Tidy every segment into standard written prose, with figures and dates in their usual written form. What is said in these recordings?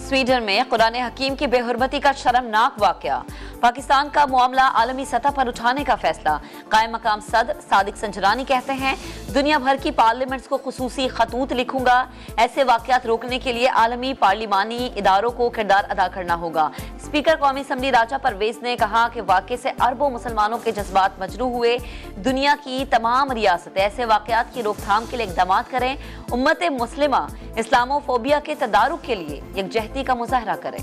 Sweden में कुरान हकीम की बेहुरमती का शर्मनाक वाकया। पाकिस्तान का मामला आलमी सतह पर उठाने का फैसला। कायम मकाम सदर सादिक संजरानी कहते हैं, दुनिया भर की पार्लियामेंट्स को खुसूसी खतूत लिखूंगा। ऐसे वाकयात रोकने के लिए आलमी पार्लिमानी इदारों को किरदार अदा करना होगा। स्पीकर कौमी असम्बली राजा परवेज ने कहा कि वाकये से अरबों मुसलमानों के जज्बात मजरूह हुए। दुनिया की तमाम रियासतें ऐसे वाकयात की रोकथाम के लिए इक़दाम करें। उम्मत मुस्लिमा इस्लामोफोबिया के तदारुक के लिए यकजहती का मुजाहरा करें।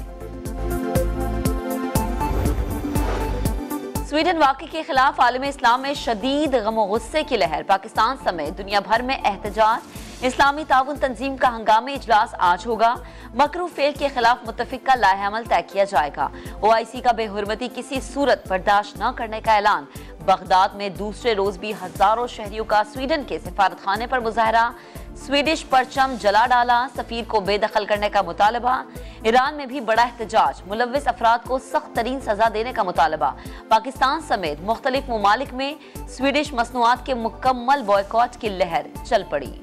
स्वीडन वाक़े के खिलाफ आलम इस्लाम में शदीद गम गुस्से की लहर। पाकिस्तान समेत दुनिया भर में एहतजाज। इस्लामी ताउन तंजीम का हंगामी इजलास आज होगा। मकरू फेल के खिलाफ मुत्तफिका लाहेअमल तय किया जाएगा। OIC का बेहुरमती किसी सूरत बर्दाश्त न करने का ऐलान। बगदाद में दूसरे रोज भी हजारों शहरियों का स्वीडन के सिफारत खाने पर मुजाहरा। स्वीडिश परचम जला डाला। सफीर को बेदखल करने का मुतालबा। ईरान में भी बड़ा एहतजाज। मुलव्विस अफराद को सख्त तरीन सजा देने का मुतालबा। पाकिस्तान समेत मुख्तलिफ ममालिक में स्वीडिश मसनूआत के मुकम्मल बॉयकॉट की लहर चल पड़ी।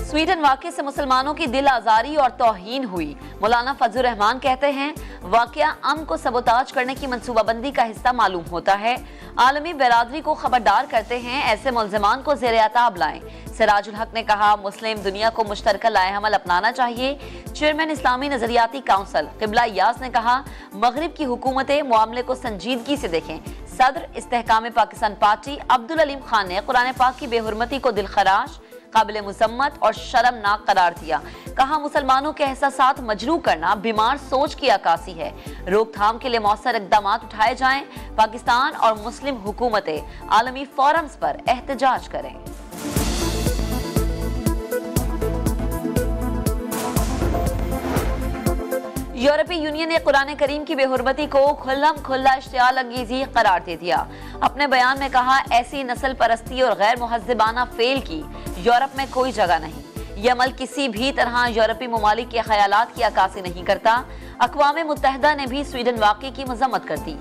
स्वीडन वाक़े से मुसलमानों की दिल आजारी और तौहीन हुई। मौलाना फजल रहमान कहते हैं, वाक़या अमन को सबोताज करने की मनसूबाबंदी का हिस्सा मालूम होता है। आलमी बिरादरी को खबरदार करते हैं, ऐसे मुल्ज़िमान को ज़ेर-ए-ताब लाएं। सिराजुल हक ने कहा, मुस्लिम दुनिया को मुश्तरका लाएअमल अपनाना चाहिए। चेयरमैन इस्लामी नजरियाती काउंसिल क़िबला यास ने कहा, मगरिब की हुकूमतें मामले को संजीदगी से देखें। सदर इस्तेहकाम पाकिस्तान पार्टी अब्दुल अलीम खान ने कुरान पाक की बेहुरमती को दिलखराश, काबिल मुज़म्मत और शर्मनाक करार दिया। कहा, मुसलमानों के एहसासात मजरूह करना बीमार सोच की अक्कासी है। रोकथाम के लिए मौसर इक़दाम उठाए जाएं। पाकिस्तान और मुस्लिम हुकूमतें आलमी फोरम्स पर एहतजाज करें। यूरोपीय यूनियन ने कुरान करीम की बेहुरमती को खुल्लम खुल्ला इश्तियाल अंगेजी करार दे दिया। अपने बयान में कहा, ऐसी नस्ल परस्ती और गैर मुहज़्ज़िबाना फेल की यूरोप में कोई जगह नहीं। यह अमल किसी भी तरह यूरोपीय ममालिक के ख़यालात की अक्कासी नहीं करता। अक़वाम मुत्तहिदा ने भी स्वीडन वाक़े की मज़म्मत कर दी।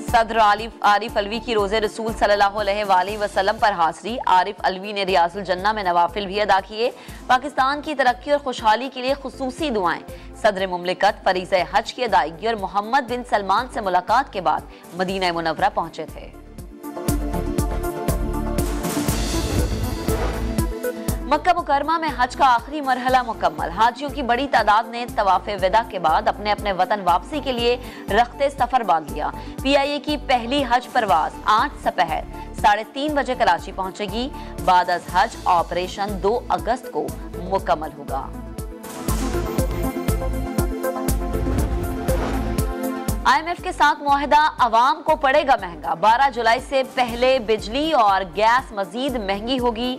सदर आरिफ अलवी की रोज़े रसूल सल्लल्लाहु अलैहि वसल्लम पर हाज़री। आरिफ अलवी ने रियाजुल जन्ना में नवाफिल भी अदा किए। पाकिस्तान की तरक्की और खुशहाली के लिए खुसूसी दुआएं। सदर मुमलिकत फरीज़े हज की अदायगी और मोहम्मद बिन सलमान से मुलाकात के बाद मदीना मुनव्वरा पहुंचे थे। मक्का मुकरमा में हज का आखिरी मरहला मुकम्मल। हाजियों की बड़ी तादाद ने तवाफ़े विदा के बाद अपने अपने वतन वापसी के लिए रख्ते सफर बांध लिया। PIA की पहली हज परवाज आज दोपहर 3:30 बजे कराची पहुंचेगी। बाद अज हज ऑपरेशन 2 अगस्त को मुकम्मल होगा। IMF के साथ मुआहदा अवाम को पड़ेगा महंगा। 12 जुलाई से पहले बिजली और गैस मजीद महंगी होगी।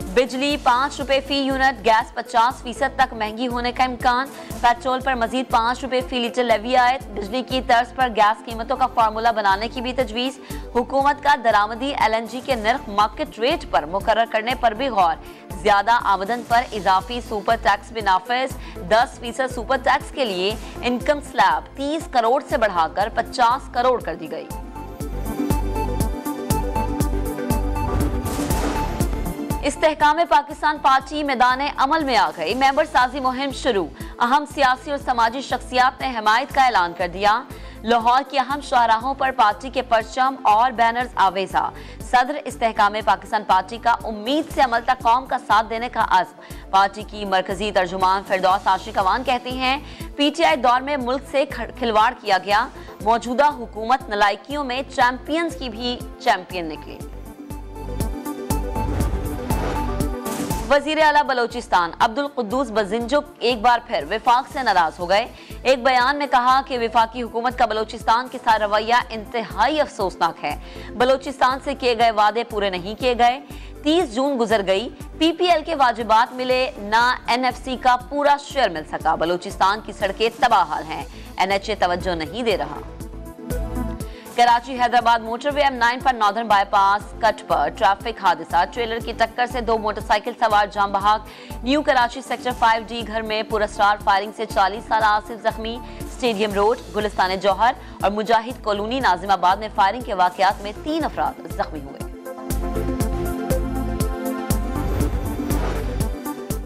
बिजली 5 रुपए फी यूनिट, गैस 50% तक महंगी होने का इम्कान। पेट्रोल पर मजीद 5 रुपए फी लीटर लेवी आयत। बिजली की तर्ज पर गैस कीमतों का फार्मूला बनाने की भी तजवीज़। हुकूमत का दरामदी LNG के नर्ख मार्केट रेट पर मुकर्रर करने पर भी गौर। ज्यादा आमदन पर इजाफी सुपर टैक्स भी नाफिज। 10% सुपर टैक्स के लिए इनकम स्लैब 30 करोड़ से बढ़ाकर 50 करोड़ कर दी गई। इस्तेहकाम पाकिस्तान पार्टी मैदान अमल में आ गई। मेंबर साजी मुहिम शुरू। अहम सियासी और समाजी शख्सियात ने हिमायत का ऐलान कर दिया। लाहौर की अहम शाहराहों पर पार्टी के परचम और बैनर्स आवेजा। सदर इस्तेहकाम पाकिस्तान पार्टी का उम्मीद से अमल तक कौम का साथ देने का अज़्म। पार्टी की मरकजी तर्जुमान फिरदौस आशिक अवान कहती हैं, PTI दौर में मुल्क से खिलवाड़ किया गया। मौजूदा हुकूमत नलायकियों में चैंपियंस की भी चैंपियन निकली। वजीर आला बलोचिस्तान अब्दुल कुद्दूस बजिंजुक एक बार फिर विफाक से नाराज हो गए। एक बयान में कहा कि विफाकी हुकूमत का बलोचिस्तान के साथ रवैया इंतहाई अफसोसनाक है। बलोचिस्तान से किए गए वादे पूरे नहीं किए गए। 30 जून गुजर गई, PPL के वाजिबात मिले ना, NFC का पूरा शेयर मिल सका। बलोचिस्तान की सड़कें तबाह हाल हैं, NHA तवज्जो नहीं दे रहा। कराची हैदराबाद मोटरवे M9 पर नॉर्दर्न बाईपास कट पर ट्रैफिक हादसा। ट्रेलर की टक्कर से 2 मोटरसाइकिल सवार जाम बहक। न्यू कराची सेक्टर 5D घर में पुरस्कार फायरिंग से 40 साल आसिफ जख्मी। स्टेडियम रोड, गुलिस्तान जौहर और मुजाहिद कॉलोनी नाजिमाबाद में फायरिंग के वाकयात में 3 अफराद जख्मी हुए।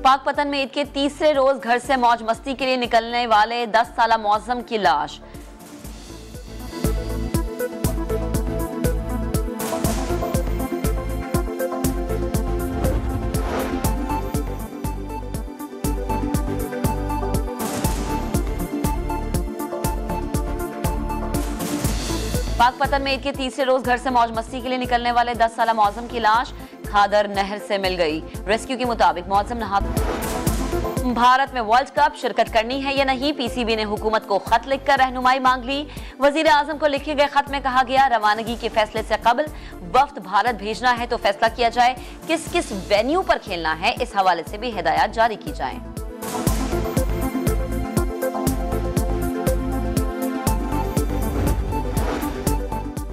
पाकपतन में ईद के तीसरे रोज घर से मौज मस्ती के लिए निकलने वाले 10 साला मौजम की लाश। पाकपतन में ईद के तीसरे रोज घर से मौज मस्ती के लिए निकलने वाले 10 साला मौजम की लाश खादर नहर से मिल गई। रेस्क्यू के मुताबिक मौजम नहाता भारत में वर्ल्ड कप शिरकत करनी है या नहीं, पीसीबी ने हुकूमत को खत लिखकर रहनुमाई मांग ली। वजीर आजम को लिखे गए खत में कहा गया, रवानगी के फैसले से कबल वफ्द भारत भेजना है तो फैसला किया जाए, किस किस वेन्यू पर खेलना है इस हवाले से भी हिदायत जारी की जाए।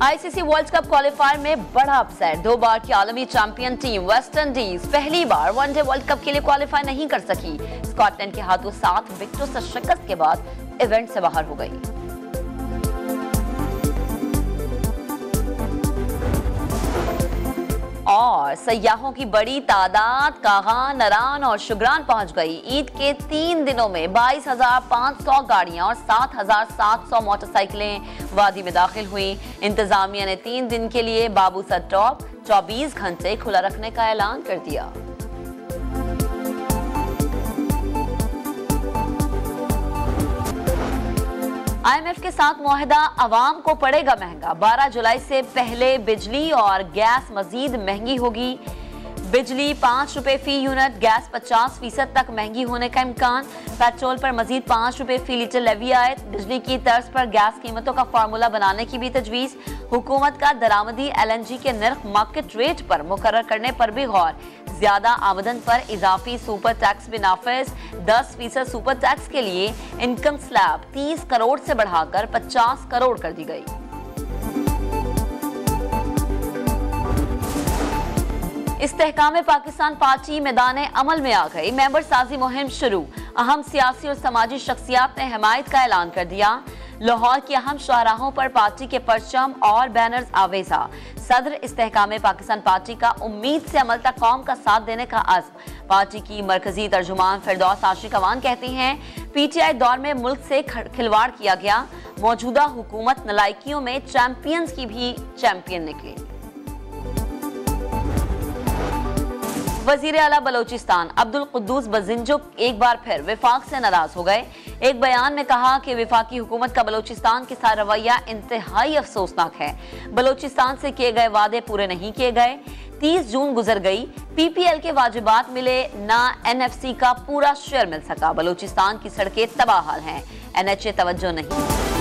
आईसीसी वर्ल्ड कप क्वालिफायर में बड़ा अपसेट, 2 बार की आलमी चैंपियन टीम वेस्ट इंडीज पहली बार वनडे वर्ल्ड कप के लिए क्वालिफाई नहीं कर सकी। स्कॉटलैंड के हाथों 7 विकेटों से शिकस्त के बाद इवेंट से बाहर हो गई। और सयाहों की बड़ी तादाद कागान, नरान और शुगरान पहुंच गई। ईद के 3 दिनों में 22,500 गाड़ियां और 7,700 मोटरसाइकिलें वादी में दाखिल हुई। इंतजामिया ने 3 दिन के लिए बाबू सर टॉप 24 घंटे खुला रखने का ऐलान कर दिया। IMF के साथ मुआहदा आवाम को पड़ेगा महंगा। 12 जुलाई से पहले बिजली और गैस मजीद महंगी होगी। बिजली 5 रुपए फी यूनिट, गैस 50% तक महंगी होने का इम्कान। पेट्रोल पर मजीद 5 रुपए फी लीटर लेवी आयत। बिजली की तर्ज पर गैस कीमतों का फार्मूला बनाने की भी तजवीज़। हुकूमत का दरामदी LNG के नर्ख मार्केट रेट पर मुकर्रर करने पर भी गौर। ज्यादा आमदन पर इजाफी सुपर टैक्स भी नाफिज। 10% सुपर टैक्स के लिए इनकम स्लैब 30 करोड़ से बढ़ाकर 50 करोड़ कर दी गई। इस्तेहकाम पाकिस्तान पार्टी मैदान अमल में आ गई। मेंबर साजी मुहिम शुरू। अहम सियासी और समाजी शख्सियात ने हमायत का ऐलान कर दिया। लाहौर की अहम शाहराहों पर पार्टी के परचम और बैनर्स आवेजा। सदर इस्तेहकाम पाकिस्तान पार्टी का उम्मीद से अमल तक कौम का साथ देने का अज़्म। पार्टी की मरकजी तर्जुमान फिरदौस आशिक अवान कहती हैं, PTI दौर में मुल्क से खिलवाड़ किया गया। मौजूदा हुकूमत नलायकियों में चैंपियंस की भी चैंपियन निकली। वजीर आला बलोचिस्तान अब्दुल कुद्दूस बजिंजुक एक बार फिर विफाक से नाराज हो गए। एक बयान में कहा कि विफाकी हुकूमत का बलोचिस्तान के साथ रवैया इंतहाई अफसोसनाक है। बलोचिस्तान से किए गए वादे पूरे नहीं किए गए। 30 जून गुजर गई, PPL के वाजिबात मिले ना, NFC का पूरा शेयर मिल सका। बलोचिस्तान की सड़कें तबाह हाल हैं, NHA तवज्जो नहीं।